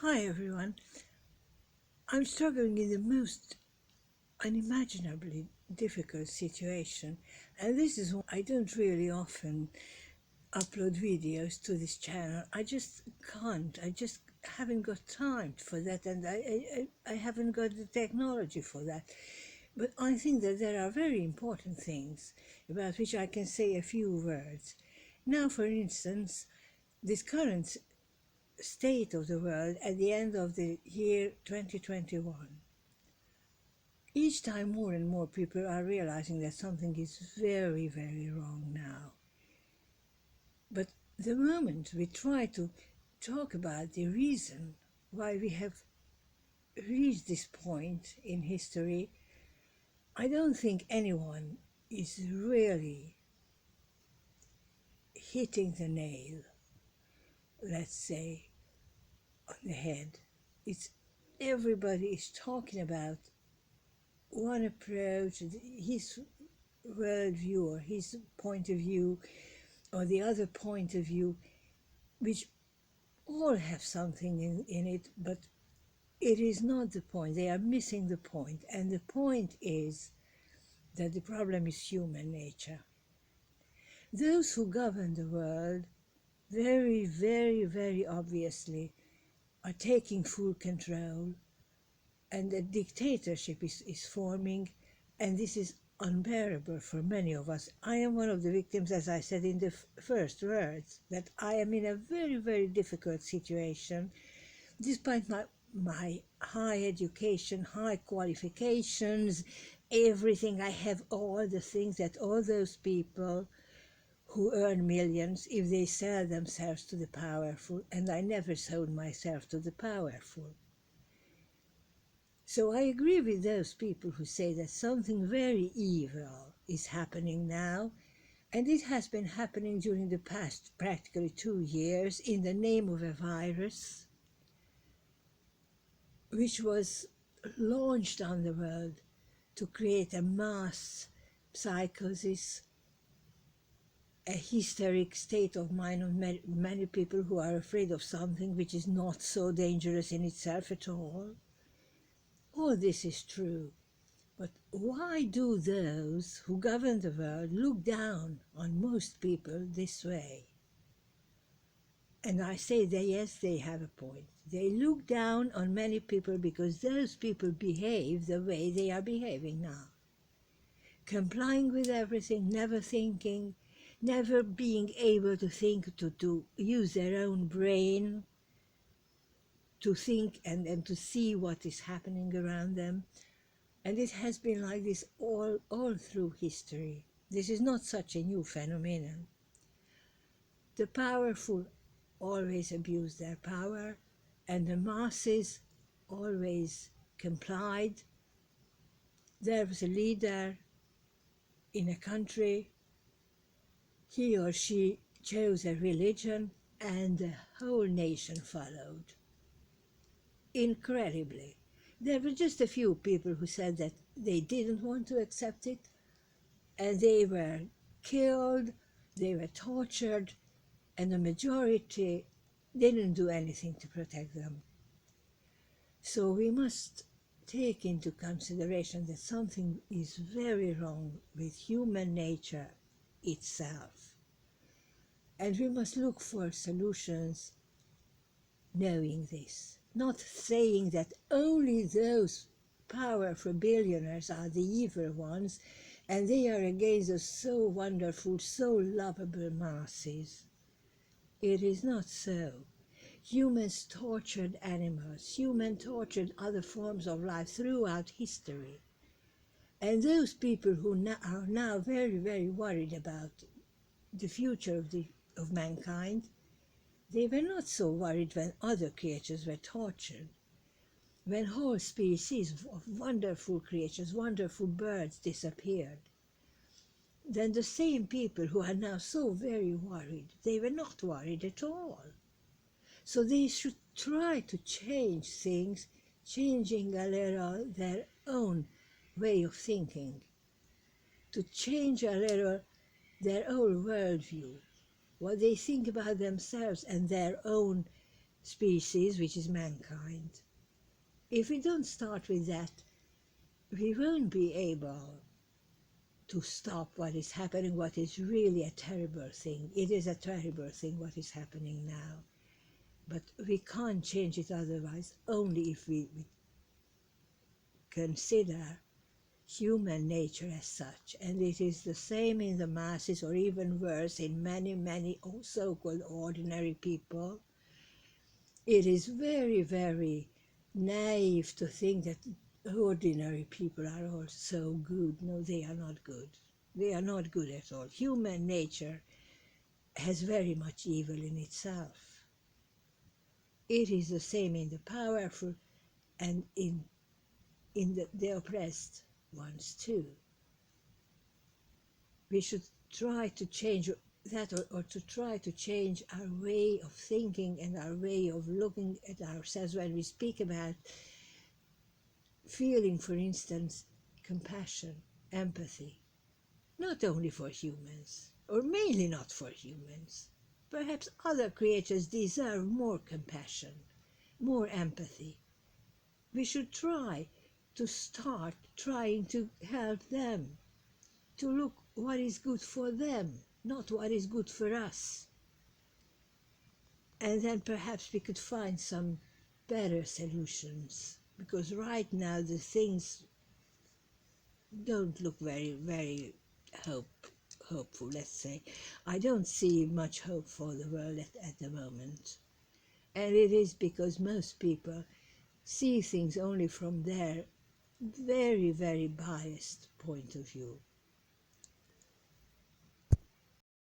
Hi everyone. I'm struggling in the most unimaginably difficult situation, and this is why I don't really often upload videos to this channel. I just can't. I just haven't got time for that, and I haven't got the technology for that. But I think that there are very important things about which I can say a few words. Now, for instance, this current state of the world at the end of the year 2021. Each time more and more people are realizing that something is very, very wrong now. But the moment we try to talk about the reason why we have reached this point in history, I don't think anyone is really hitting the nail, let's say, on the head. It's everybody is talking about one approach, his worldview or his point of view or the other point of view, which all have something in it, but it is not the point. They are missing the point. And the point is that the problem is human nature. Those who govern the world very, very, very obviously are taking full control, and a dictatorship is forming, and this is unbearable for many of us. I am one of the victims, as I said in the first words, that I am in a very, very difficult situation, despite my high education, high qualifications, everything. I have all the things that all those people who earn millions, if they sell themselves to the powerful, and I never sold myself to the powerful. So I agree with those people who say that something very evil is happening now, and it has been happening during the past practically 2 years in the name of a virus which was launched on the world to create a mass psychosis, a hysteric state of mind of many people who are afraid of something which is not so dangerous in itself at all. All this is true. But why do those who govern the world look down on most people this way? And I say that yes, they have a point. They look down on many people because those people behave the way they are behaving now. Complying with everything, never thinking, never being able to think, to use their own brain, to think and to see what is happening around them. And it has been like this all through history. This is not such a new phenomenon. The powerful always abuse their power, and the masses always complied. There was a leader in a country, he or she chose a religion, and the whole nation followed. Incredibly. There were just a few people who said that they didn't want to accept it, and they were killed, they were tortured, and the majority didn't do anything to protect them. So we must take into consideration that something is very wrong with human nature itself. And we must look for solutions knowing this, not saying that only those powerful billionaires are the evil ones and they are against the so wonderful, so lovable masses. It is not so. Humans tortured animals, humans tortured other forms of life throughout history. And those people who are now very, very worried about the future of mankind, they were not so worried when other creatures were tortured, when whole species of wonderful creatures, wonderful birds disappeared. Then the same people who are now so very worried, they were not worried at all. So they should try to change things, changing a little their own way of thinking, to change a little their own worldview, what they think about themselves and their own species, which is mankind. If we don't start with that, we won't be able to stop what is happening, what is really a terrible thing. It is a terrible thing what is happening now. But we can't change it otherwise, only if we consider human nature as such. And it is the same in the masses, or even worse, in many so-called ordinary people. It is very, very naive to think that ordinary people are all so good. No, they are not good. They are not good at all. Human nature has very much evil in itself. It is the same in the powerful and in the oppressed ones too. We should try to change that, or to try to change our way of thinking and our way of looking at ourselves when we speak about feeling, for instance, compassion, empathy, not only for humans, or mainly not for humans. Perhaps other creatures deserve more compassion, more empathy. We should try to start trying to help them, to look what is good for them, not what is good for us. And then perhaps we could find some better solutions, because right now the things don't look very, very hopeful, let's say. I don't see much hope for the world at the moment. And it is because most people see things only from their very, very biased point of view.